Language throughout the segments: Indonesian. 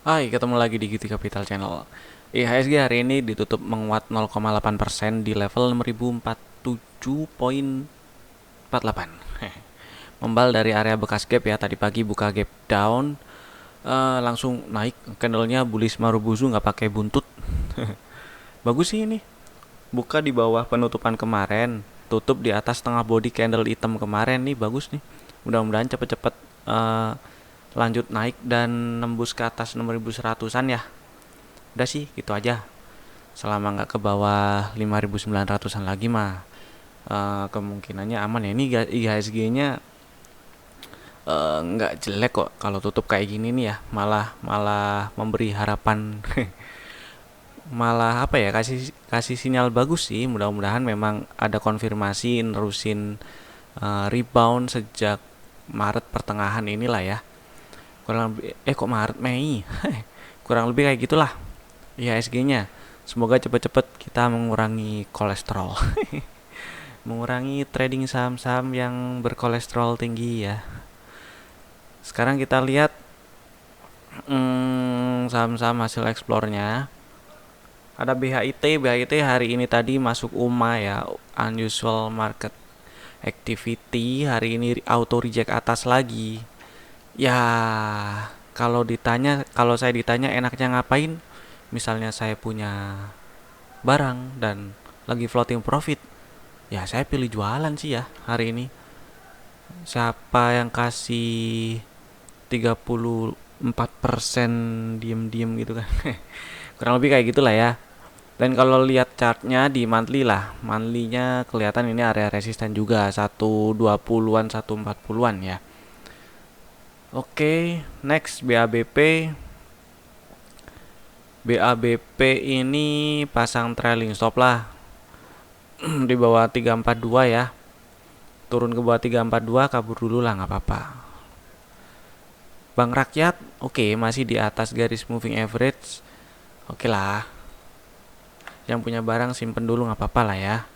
Hai, ketemu lagi di Gitu Capital Channel. IHSG hari ini ditutup menguat 0,8% di level 6047,48. Membal dari area bekas gap ya, tadi pagi buka gap down, langsung naik, candlenya bullish marubuzu nggak pakai buntut. Bagus sih ini, buka di bawah penutupan kemarin, tutup di atas tengah body candle hitam kemarin nih, bagus nih. Mudah-mudahan cepet-cepet lanjut naik dan nembus ke atas 6100-an ya. Udah sih, gitu aja. Selama nggak ke bawah 5900-an lagi mah kemungkinannya aman ya. Ini IHSG-nya nggak jelek kok kalau tutup kayak gini nih ya. Malah malah memberi harapan. Malah apa ya, kasih kasih sinyal bagus sih. Mudah-mudahan memang ada konfirmasi nerusin rebound sejak Maret pertengahan inilah ya. Kurang lebih kok Maret Mei. Kurang lebih kayak gitulah IHSG-nya. Semoga cepet-cepet kita mengurangi kolesterol. Mengurangi trading saham-saham yang berkolesterol tinggi ya. Sekarang kita lihat saham-saham hasil eksplornya. Ada BHIT, BHIT hari ini tadi masuk UMA ya, unusual market activity. Hari ini auto reject atas lagi. Ya, kalau saya ditanya enaknya ngapain? Misalnya saya punya barang dan lagi floating profit, ya saya pilih jualan sih ya hari ini. Siapa yang kasih 34% diem-diem gitu kan. Kurang lebih kayak gitulah ya. Dan kalau lihat chartnya di monthly lah, monthly-nya kelihatan ini area resisten juga 120-an 140-an ya. Oke, next BABP. BABP ini pasang trailing stop lah di bawah 342 ya. Turun ke bawah 342, kabur dulu lah nggak apa-apa. Bank Rakyat oke, masih di atas garis moving average. Oke lah. Yang punya barang simpen dulu nggak apa-apa lah ya.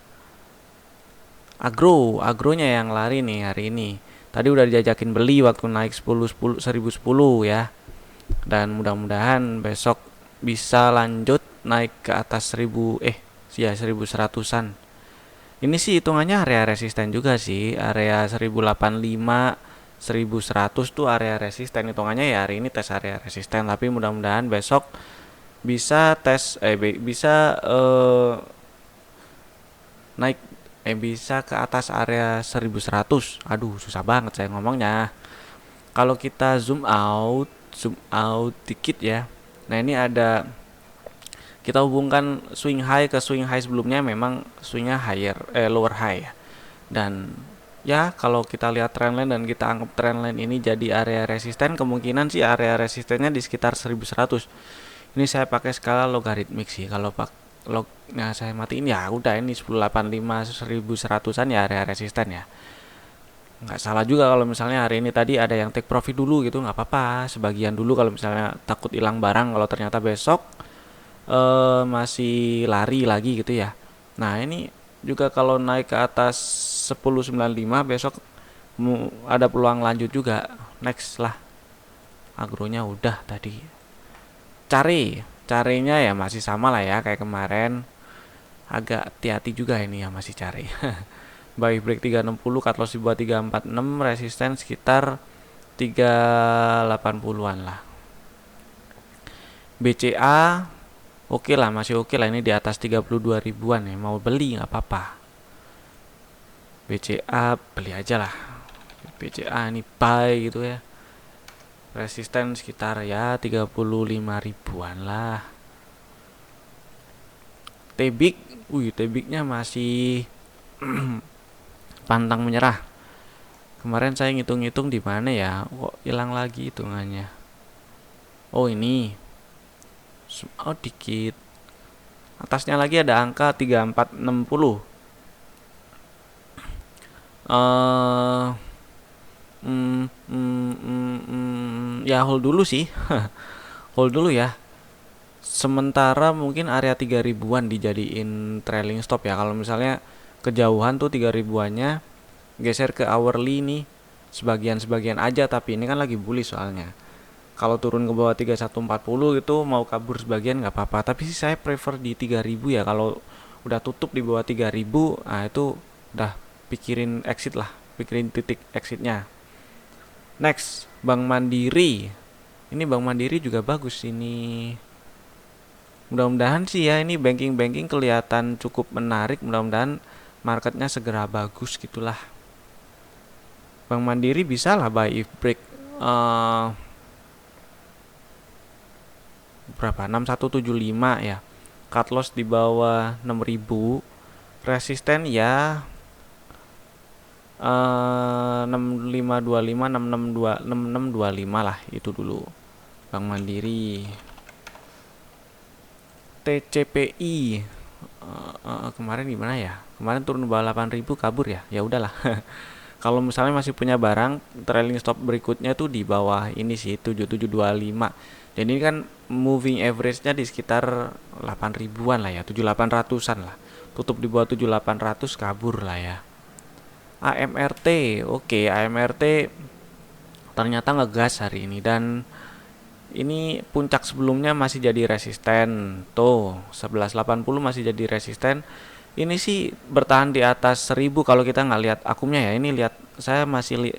Agronya yang lari nih hari ini. Tadi udah dijajakin beli waktu naik 1010 ya. Dan mudah-mudahan besok bisa lanjut naik ke atas 1100-an. Ini sih hitungannya area resisten juga sih, area 1085 1100 tuh area resisten hitungannya ya. Hari ini tes area resisten, tapi mudah-mudahan besok bisa bisa naik bisa ke atas area 1100. Aduh, susah banget saya ngomongnya. Kalau kita zoom out dikit ya. Nah, ini ada, kita hubungkan swing high ke swing high sebelumnya, memang swingnya lower high ya. Dan ya kalau kita lihat trendline dan kita anggap trendline ini jadi area resisten, kemungkinan sih area resistennya di sekitar 1100. Ini saya pakai skala logaritmik sih. Kalau lognya saya matiin ya udah, ini 1085 1100-an ya area resisten ya. Nggak salah juga kalau misalnya hari ini tadi ada yang take profit dulu gitu, nggak apa-apa, sebagian dulu kalau misalnya takut hilang barang, kalau ternyata besok masih lari lagi gitu ya. Nah, ini juga kalau naik ke atas 1095 besok ada peluang lanjut juga. Next lah, agronya udah tadi. Carinya ya masih sama lah ya kayak kemarin. Agak hati-hati juga ini ya, masih cari. Buy break 360, cut loss di bawah 346, resisten sekitar 380-an lah. BCA oke lah, masih oke lah, ini di atas 32 ribuan ya. Mau beli nggak apa-apa. BCA beli aja lah. BCA ini buy gitu ya. Resisten sekitar ya 35 ribuan lah. Tebik, Tebiknya masih pantang menyerah. Kemarin saya ngitung-ngitung di mana ya, kok hilang lagi hitungannya. Oh ini, dikit. Atasnya lagi ada angka 3460. Ya hold dulu sih. Hold dulu ya. Sementara mungkin area 3 ribuan dijadiin trailing stop ya. Kalau misalnya kejauhan tuh 3 ribuannya, geser ke hourly nih sebagian-sebagian aja, tapi ini kan lagi bullish soalnya. Kalau turun ke bawah 3140 gitu mau kabur sebagian nggak apa-apa, tapi sih saya prefer di 3000 ya. Kalau udah tutup di bawah 3000, nah itu udah pikirin exit lah, pikirin titik exitnya. Next, Bank Mandiri. Ini Bank Mandiri juga bagus ini. Mudah-mudahan sih ya, ini banking-banking kelihatan cukup menarik. Mudah-mudahan marketnya segera bagus gitulah. Bank Mandiri bisa lah buy if break berapa? 6175 ya. Cut loss di bawah 6000. Resisten ya 6525, 6625 lah itu dulu. Bank Mandiri. TCPI kemarin gimana ya? Kemarin turun bawah 8000 kabur ya. Ya udahlah. Kalau misalnya masih punya barang, trailing stop berikutnya tuh di bawah ini sih 7725. Jadi ini kan moving average-nya di sekitar 8 ribuan lah ya, 7800-an lah. Tutup di bawah 7800 kabur lah ya. AMRT, oke, AMRT ternyata ngegas hari ini, dan ini puncak sebelumnya masih jadi resisten. Tuh, 1180 masih jadi resisten. Ini sih bertahan di atas 1000 kalau kita nggak lihat akumnya ya. Ini lihat, saya masih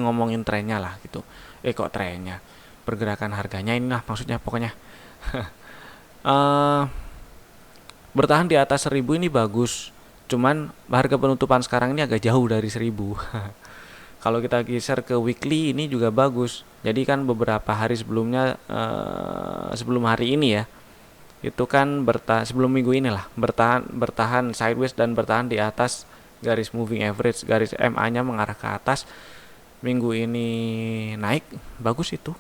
ngomongin trennya lah gitu. Kok trennya? Pergerakan harganya inilah maksudnya pokoknya. eh Bertahan di atas 1000 ini bagus. Cuman harga penutupan sekarang ini agak jauh dari 1000. Kalau kita geser ke weekly ini juga bagus. Jadi kan beberapa hari sebelumnya, sebelum hari ini ya, itu kan sebelum minggu inilah bertahan sideways dan bertahan di atas garis moving average, garis MA-nya mengarah ke atas. Minggu ini naik, bagus itu.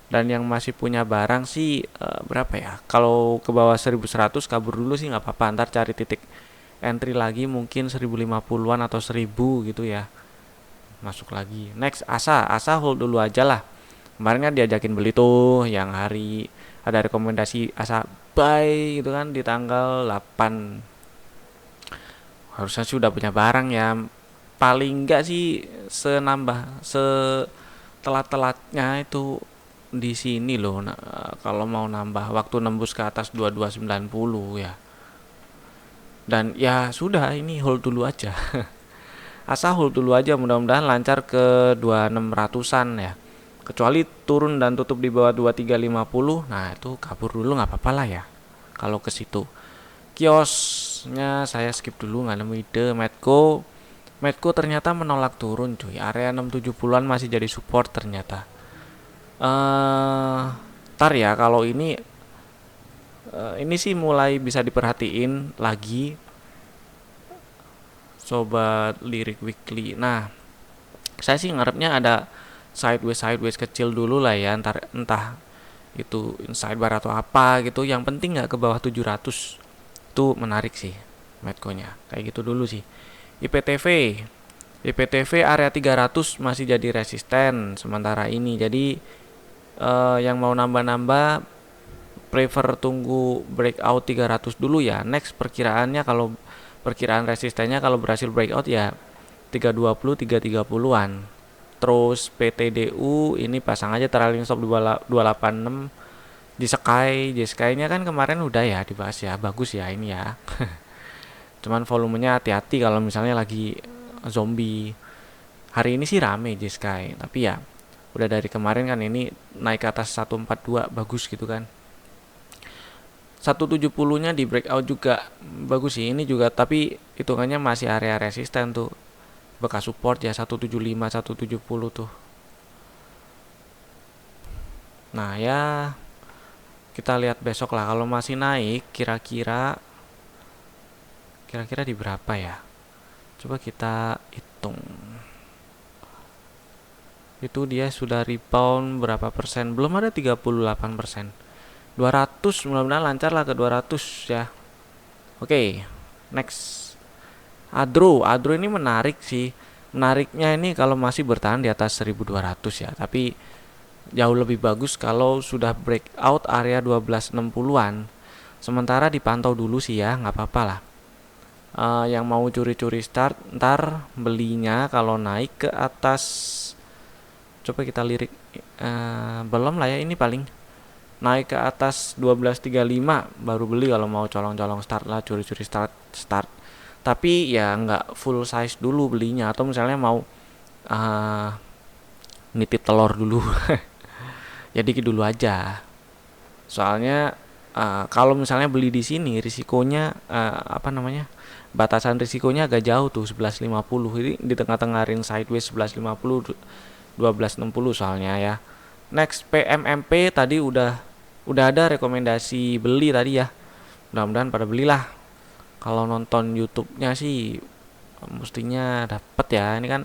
Dan yang masih punya barang sih berapa ya? Kalau ke bawah 1100 kabur dulu sih nggak apa-apa. Ntar cari titik entry lagi mungkin 1050-an atau 1000 gitu ya. Masuk lagi. Next, Asa hold dulu aja lah. Kemarin kan diajakin beli tuh yang hari ada rekomendasi Asa buy gitu kan di tanggal 8. Harusnya sih udah punya barang ya. Paling enggak sih setelat-telatnya itu di sini loh. Nah, kalau mau nambah waktu nembus ke atas 2290 ya. Dan ya sudah, ini hold dulu aja. Asa hold dulu aja, mudah-mudahan lancar ke 2600-an ya. Kecuali turun dan tutup di bawah 2350, nah itu kabur dulu nggak apa-apa lah ya. Kalau ke situ. Kiosnya saya skip dulu, nggak nemu ide. Medco ternyata menolak turun cuy. Area 670-an masih jadi support ternyata. Ntar ya kalau ini sih mulai bisa diperhatiin lagi sobat lirik weekly. Nah, saya sih ngarepnya ada sideways kecil dulu lah ya, entah itu sidebar atau apa gitu. Yang penting nggak ke bawah 700. Itu menarik sih Medco-nya. Kayak gitu dulu sih. IPTV area 300 masih jadi resisten sementara ini. Jadi yang mau nambah-nambah prefer tunggu breakout 300 dulu ya. Next perkiraan resistennya kalau berhasil breakout ya 320 330-an. Terus PTDU ini pasang aja trailing stop di 286. Di Sky-nya kan kemarin udah ya dibahas ya, bagus ya ini ya. Cuman volumenya hati-hati kalau misalnya lagi zombie. Hari ini sih rame Sky, tapi ya udah dari kemarin kan ini naik ke atas 142 bagus gitu kan. 170-nya di breakout juga bagus sih ini juga, tapi hitungannya masih area resisten tuh. Bekas support ya 175 170 tuh. Nah, ya kita lihat besok lah, kalau masih naik kira-kira di berapa ya? Coba kita hitung. Itu dia sudah rebound berapa persen? Belum ada 38%. 200, mudah-mudahan lancar lah ke 200 ya. Oke, next. Adro ini menarik sih. Menariknya ini kalau masih bertahan di atas 1200 ya. Tapi jauh lebih bagus kalau sudah breakout area 1260-an. Sementara dipantau dulu sih ya, nggak apa-apa lah. Yang mau curi-curi start, ntar belinya kalau naik ke atas, coba kita lirik. Belum lah ya, ini paling naik ke atas 12.35 baru beli kalau mau colong-colong start lah, curi-curi start. Tapi ya nggak full size dulu belinya, atau misalnya mau uh, nitip telur dulu. Ya dikit dulu aja. Soalnya kalau misalnya beli di sini risikonya apa namanya? Batasan risikonya agak jauh tuh 11.50. Ini di tengah-tengah ring sideways 11.50 12.60 soalnya ya. Next PMMP tadi udah ada rekomendasi beli tadi ya. Mudah-mudahan pada belilah. Kalau nonton YouTube-nya sih mestinya dapet ya. Ini kan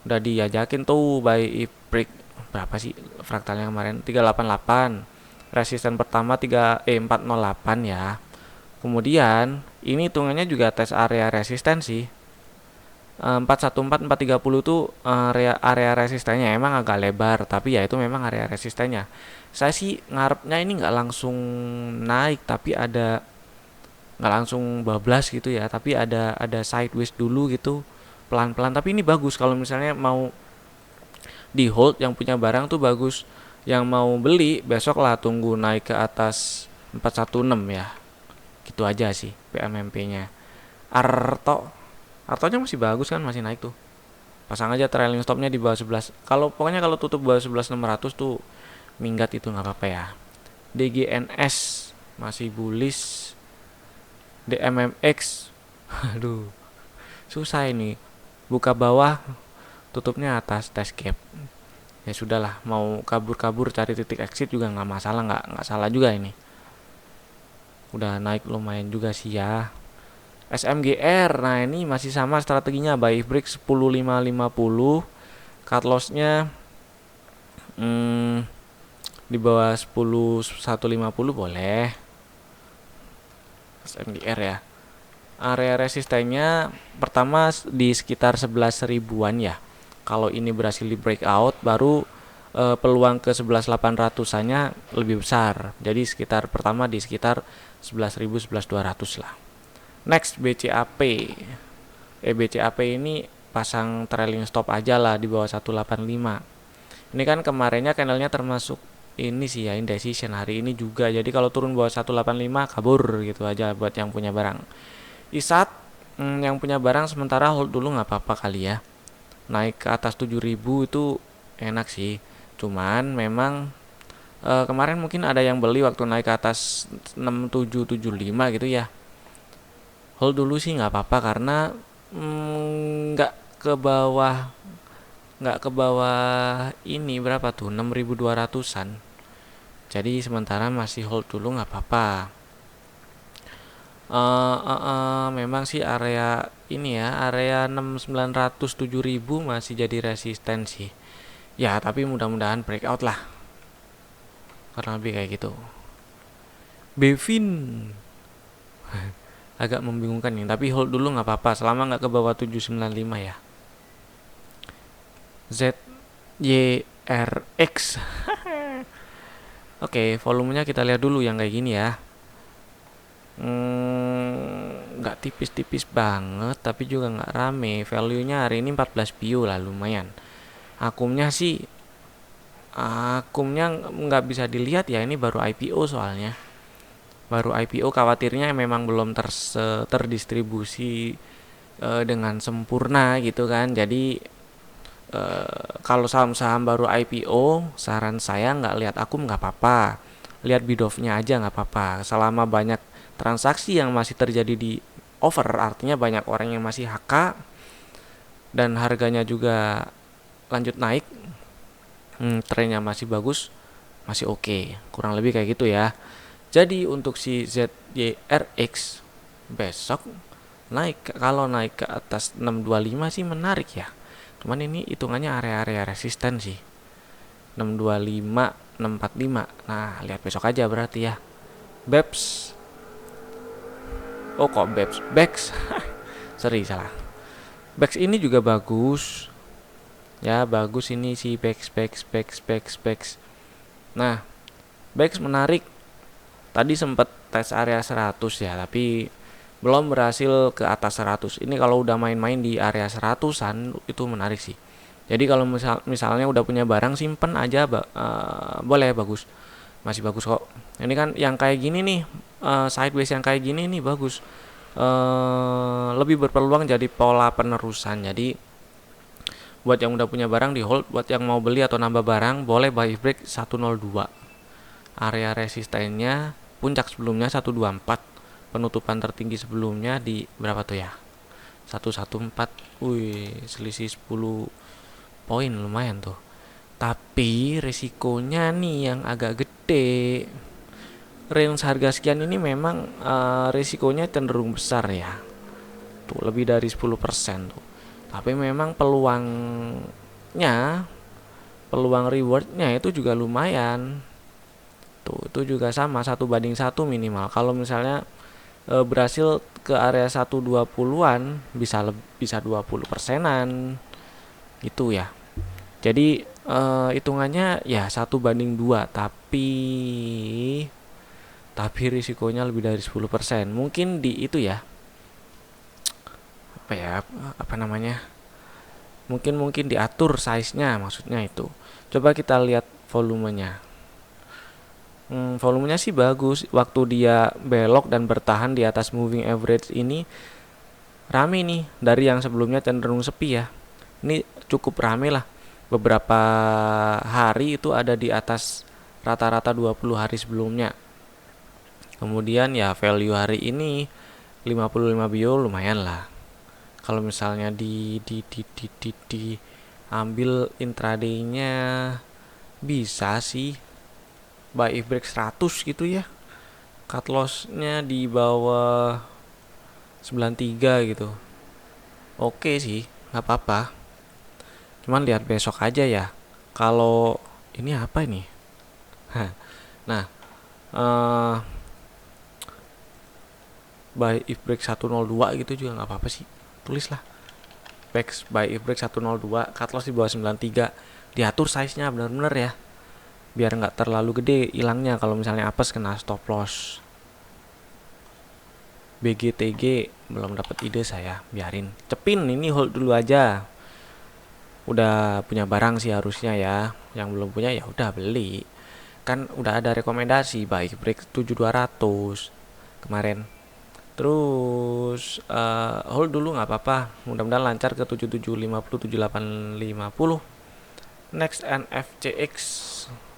udah diajakin tuh by Ifrik, berapa sih fraktalnya kemarin, 388. Resisten pertama 408 ya. Kemudian ini hitungannya juga tes area resisten sih. 414 430 tuh area resistennya emang agak lebar, tapi ya itu memang area resistennya. Saya sih ngarepnya ini nggak langsung naik, tapi nggak langsung bablas gitu ya, tapi ada sideways dulu gitu pelan-pelan. Tapi ini bagus kalau misalnya mau di hold, yang punya barang tuh bagus. Yang mau beli besok lah tunggu naik ke atas 416 ya. Gitu aja sih PMMP-nya. Arto Artonya masih bagus kan, masih naik tuh. Pasang aja trailing stopnya di bawah 11. Pokoknya kalau tutup bawah 11.600 tuh minggat, itu nggak apa-apa ya. DGNS masih bullish. DMMX aduh susah ini, buka bawah tutupnya atas test gap. Ya sudahlah, mau kabur-kabur cari titik exit juga nggak masalah, nggak salah juga ini. Udah naik lumayan juga sih ya. SMGR, nah ini masih sama strateginya, buy break 10.550, cut lossnya di bawah 10.150 boleh. SMGR ya, area resistennya pertama di sekitar 11 ribuan ya. Kalau ini berhasil di breakout, baru peluang ke 11.800-annya lebih besar. Jadi sekitar pertama di sekitar 11.000 11.200 lah. Next BCAP. BCAP ini pasang trailing stop aja lah di bawah 185. Ini kan kemarinnya candlenya termasuk ini sih ya, indecision. Hari ini juga. Jadi kalau turun bawah 185 kabur gitu aja buat yang punya barang. ISAT yang punya barang sementara hold dulu nggak apa-apa kali ya. Naik ke atas 7.000 itu enak sih. Cuman memang kemarin mungkin ada yang beli waktu naik ke atas 6775 gitu ya. Hold dulu sih nggak apa-apa, karena nggak ke bawah ini berapa tuh, 6.200-an. Jadi sementara masih hold dulu nggak apa-apa. Memang sih area ini ya, area 6.900 7.000 masih jadi resisten sih ya, tapi mudah-mudahan breakout lah, kurang lebih kayak gitu. Bevin agak membingungkan nih, tapi hold dulu nggak apa-apa selama nggak ke bawah 795 ya. ZYRX Oke, volumenya kita lihat dulu yang kayak gini ya. Nggak tipis-tipis banget, tapi juga nggak rame. Value-nya hari ini 14 PU lah, lumayan. Akumnya nggak bisa dilihat ya, ini baru IPO soalnya. Baru IPO, khawatirnya memang belum terdistribusi dengan sempurna gitu kan. Jadi kalau saham-saham baru IPO, saran saya nggak lihat akum nggak apa-apa, lihat bid offer-nya aja nggak apa-apa. Selama banyak transaksi yang masih terjadi di over, artinya banyak orang yang masih HK dan harganya juga lanjut naik, trennya masih bagus, masih oke. Kurang lebih kayak gitu ya. Jadi untuk si ZYRX besok kalau naik ke atas 625 sih menarik ya. Cuman ini hitungannya area-area resisten sih. 625, 645. Nah, lihat besok aja berarti ya. BEPS. Oh, kok BEPS? BEX. Sorry, salah. BEX ini juga bagus. Ya, bagus ini si BEX. Nah, BEX menarik. Tadi sempat tes area 100 ya, tapi belum berhasil ke atas 100. Ini kalau udah main-main di area 100-an itu menarik sih. Jadi kalau misalnya udah punya barang, simpen aja, boleh, bagus, masih bagus kok. Ini kan yang kayak gini nih, sideways yang kayak gini nih bagus. Lebih berpeluang jadi pola penerusan. Jadi buat yang udah punya barang di hold, buat yang mau beli atau nambah barang boleh buy break 102. Area resistennya puncak sebelumnya 124, penutupan tertinggi sebelumnya di berapa tuh ya, 114. Wih, selisih 10 poin, lumayan tuh. Tapi resikonya nih yang agak gede. Range harga sekian ini memang resikonya cenderung besar ya. Tuh lebih dari 10% tuh. Tapi memang peluang rewardnya itu juga lumayan. Tuh, itu juga sama, 1 banding 1 minimal. Kalau misalnya berhasil ke area 120-an, bisa 20 persenan gitu ya. Jadi hitungannya ya 1 banding 2, tapi risikonya lebih dari 10%. Mungkin di itu ya, apa ya, apa namanya, mungkin diatur size-nya, maksudnya itu. Coba kita lihat volumenya. Volumenya sih bagus. Waktu dia belok dan bertahan di atas moving average ini rame nih, dari yang sebelumnya cenderung sepi ya. Ini cukup rame lah. Beberapa hari itu ada di atas rata-rata 20 hari sebelumnya. Kemudian ya value hari ini 55 bio, lumayan lah. Kalau misalnya di ambil intraday-nya, bisa sih buy if break 100 gitu ya. Cut loss-nya di bawah 93 gitu. Oke sih, nggak apa-apa. Cuman lihat besok aja ya. Kalau ini apa ini? Nah, eh buy if break 102 gitu juga nggak apa-apa sih. Tulislah. Buy if break 102, cut loss di bawah 93. Diatur size-nya benar-benar ya. Biar nggak terlalu gede hilangnya kalau misalnya apes kena stop loss. BGTG belum dapat ide saya, biarin. Cepin, ini hold dulu aja. Udah punya barang sih harusnya ya. Yang belum punya ya udah beli. Kan udah ada rekomendasi buy break 7200 kemarin. Terus hold dulu nggak apa-apa. Mudah-mudahan lancar ke 7750, 7850. Next NFCX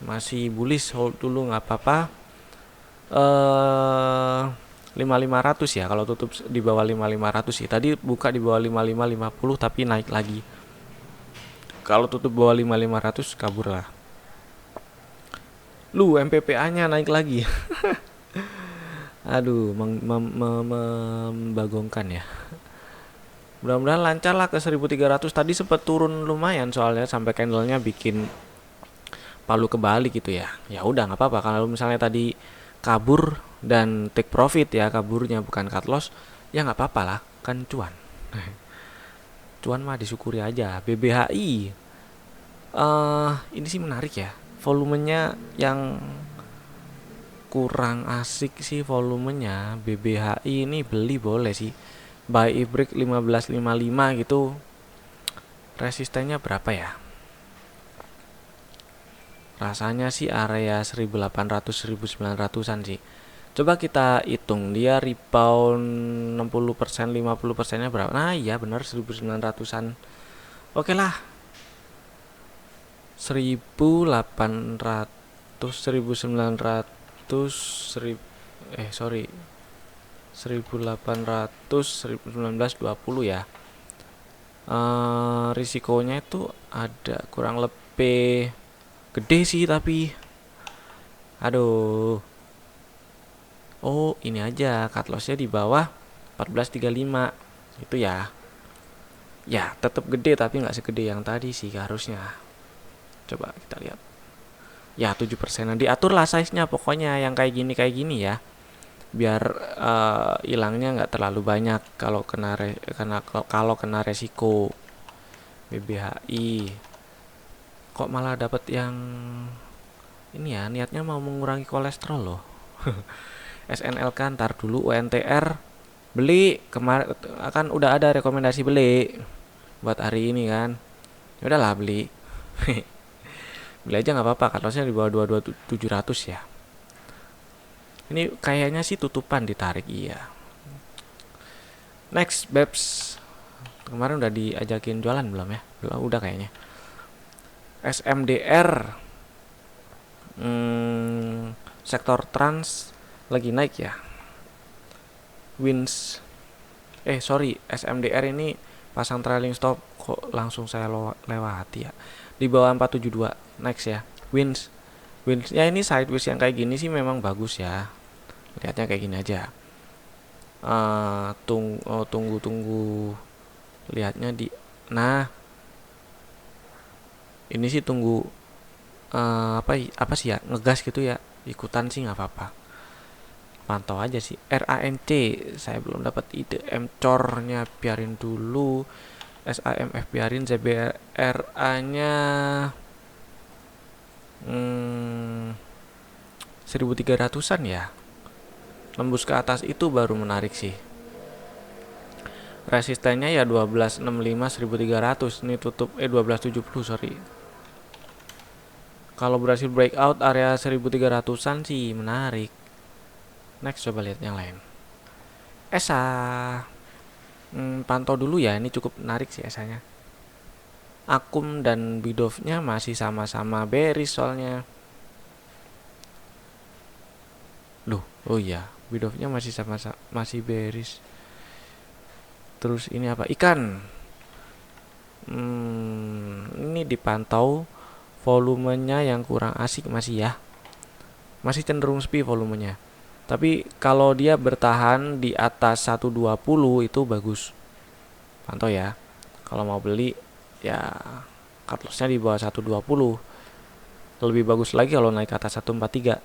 masih bullish, hold dulu nggak apa-apa. 5500 ya, kalau tutup di bawah 5500 sih. Tadi buka di bawah 5550 tapi naik lagi. Kalau tutup bawah 5500 kabur lah. Lu MPPA-nya naik lagi. Aduh, membagongkan ya. Mudah-mudahan lancar lah ke 1300. Tadi sempat turun lumayan soalnya sampai candlenya bikin palu kebalik gitu ya. Ya udah nggak apa-apa kalau misalnya tadi kabur dan take profit ya, kaburnya bukan cut loss, ya nggak apa-apa lah, kan cuan. Cuan mah disyukuri aja. BBHI ini sih menarik ya. Volumenya yang kurang asik sih volumenya. BBHI ini beli boleh sih. Buy if break 1555 gitu. Resistennya berapa ya? Rasanya sih area 1800-1900an sih. Coba kita hitung, dia rebound 60%, 50%-nya berapa? Nah iya benar 1900an. Oke lah, 1800, 1900, 1800, 1920 ya. Risikonya itu ada kurang lebih gede sih, tapi aduh. Oh ini aja, cut lossnya di bawah 1435 itu ya. Ya tetap gede tapi nggak segede yang tadi sih harusnya. Coba kita lihat. Ya 7%, diatur lah size-nya pokoknya yang kayak gini ya. Biar hilangnya nggak terlalu banyak kalau kena resiko. BBHI kok malah dapat yang ini ya, niatnya mau mengurangi kolesterol loh. SNLK ntar dulu. UNTR beli kemarin kan udah ada rekomendasi beli buat hari ini kan. Ya udahlah beli. Beli aja nggak apa-apa, cut lossnya di bawah 22700 ya. Ini kayaknya sih tutupan ditarik, iya. Next, Babs. Kemarin udah diajakin jualan belum ya? Belum, udah kayaknya. SMDR, sektor trans lagi naik ya. Wins, sorry, SMDR ini pasang trailing stop, kok langsung saya lewati ya. Di bawah 472. Next ya. Wins, ya ini sideways yang kayak gini sih memang bagus ya. Lihatnya kayak gini aja. Tunggu lihatnya di, nah ini sih tunggu, apa sih ya, ngegas gitu ya, ikutan sih nggak apa-apa, pantau aja sih. RANC saya belum dapat ide. MCOR-nya biarin dulu, SAMF biarin, ZBRA nya 1300-an ya. Nembus ke atas itu baru menarik sih. Resistennya ya 1265 1300. Ini tutup 1270, sorry. Kalau berhasil breakout area 1300-an sih menarik. Next, coba lihat yang lain. ESA, pantau dulu ya, ini cukup menarik sih ESA-nya. Akum dan Bidovnya masih sama-sama bearish soalnya. Duh, oh iya, Bidovnya masih masih bearish. Terus ini apa? Ikan. Ini dipantau volumenya yang kurang asik masih ya. Masih cenderung sepi volumenya. Tapi kalau dia bertahan di atas 120 itu bagus. Pantau ya. Kalau mau beli ya cut loss-nya di bawah 120. Lebih bagus lagi kalau naik ke atas 143.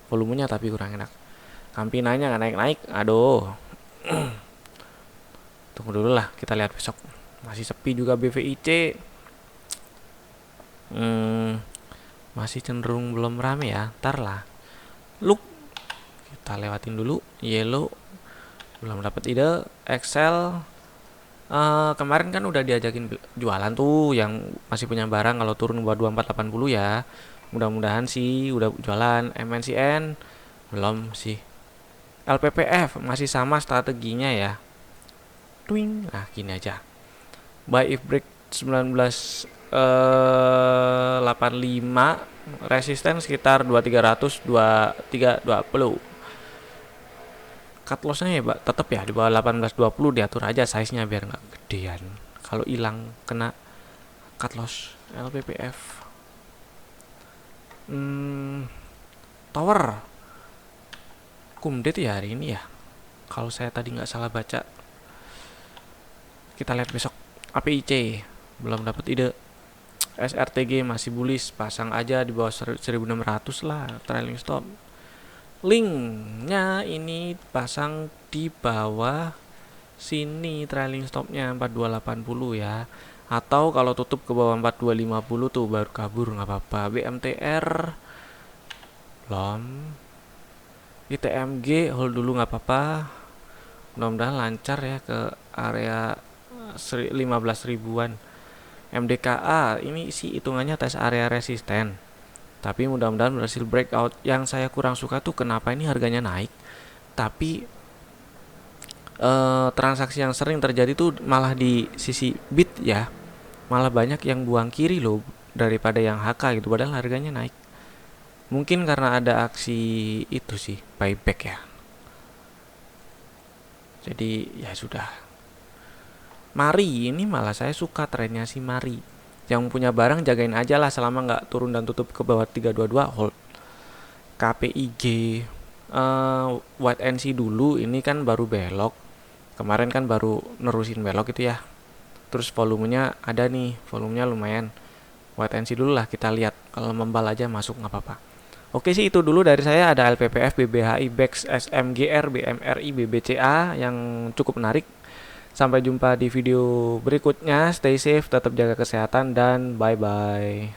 Volumenya tapi kurang enak. Kampinanya nggak naik-naik. Aduh. Tunggu dulu lah, kita lihat besok. Masih sepi juga BVIC. Masih cenderung belum rame ya. Ntar lah. Look, kita lewatin dulu. Yellow belum dapat ide. Excel, kemarin kan udah diajakin jualan tuh yang masih punya barang, kalau turun buat 2480 ya. Mudah-mudahan sih udah jualan. MNCN belum sih. LPPF masih sama strateginya ya. Twing. Nah, gini aja. Buy if break 1985, resisten sekitar 2300, 2320. Cut loss-nya ya, Pak, tetap ya di bawah 1820, diatur aja size-nya biar nggak gedean. Kalau hilang kena cut loss. LPPF. Tower. Kumdet ya hari ini ya. Kalau saya tadi nggak salah baca. Kita lihat besok. APIC belum dapat ide. SRTG masih bullish, pasang aja di bawah 1600 lah trailing stop. Linknya ini pasang di bawah sini trailing stopnya 4280 ya. Atau kalau tutup ke bawah 4250 tuh baru kabur, nggak apa-apa. BMTR belum. ITMG hold dulu nggak apa-apa. Mudah-mudahan lancar ya ke area 15 ribuan. MDKA ini sih hitungannya tes area resisten, tapi mudah-mudahan berhasil breakout. Yang saya kurang suka tuh kenapa ini harganya naik, tapi transaksi yang sering terjadi tuh malah di sisi bid ya, malah banyak yang buang kiri loh daripada yang HK gitu, padahal harganya naik. Mungkin karena ada aksi itu sih, buyback ya. Jadi ya sudah. Mari, ini malah saya suka trennya si Mari. Yang punya barang jagain aja lah selama nggak turun dan tutup ke bawah 322, hold. KPIG, White NC dulu, ini kan baru belok. Kemarin kan baru nerusin belok itu ya. Terus volumenya ada nih, volumenya lumayan. White NC dulu lah kita lihat. Kalau membal aja masuk nggak apa-apa. Oke sih, itu dulu dari saya. Ada LPPF, BBHI, BEX, SMGR, BMRI, BBCA yang cukup menarik. Sampai jumpa di video berikutnya. Stay safe, tetap jaga kesehatan, dan bye-bye.